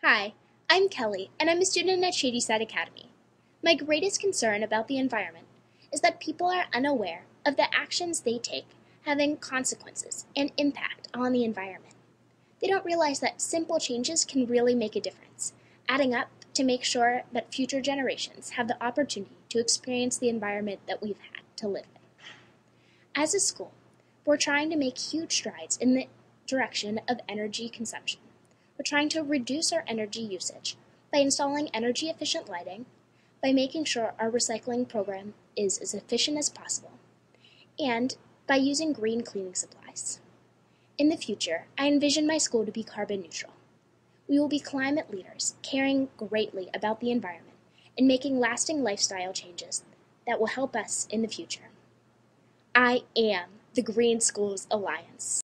Hi, I'm Kelly, and I'm a student at Shadyside Academy. My greatest concern about the environment is that people are unaware of the actions they take having consequences and impact on the environment. They don't realize that simple changes can really make a difference, adding up to make sure that future generations have the opportunity to experience the environment that we've had to live in. As a school, we're trying to make huge strides in the direction of energy consumption. We're trying to reduce our energy usage by installing energy-efficient lighting, by making sure our recycling program is as efficient as possible, and by using green cleaning supplies. In the future, I envision my school to be carbon neutral. We will be climate leaders, caring greatly about the environment and making lasting lifestyle changes that will help us in the future. I am the Green Schools Alliance.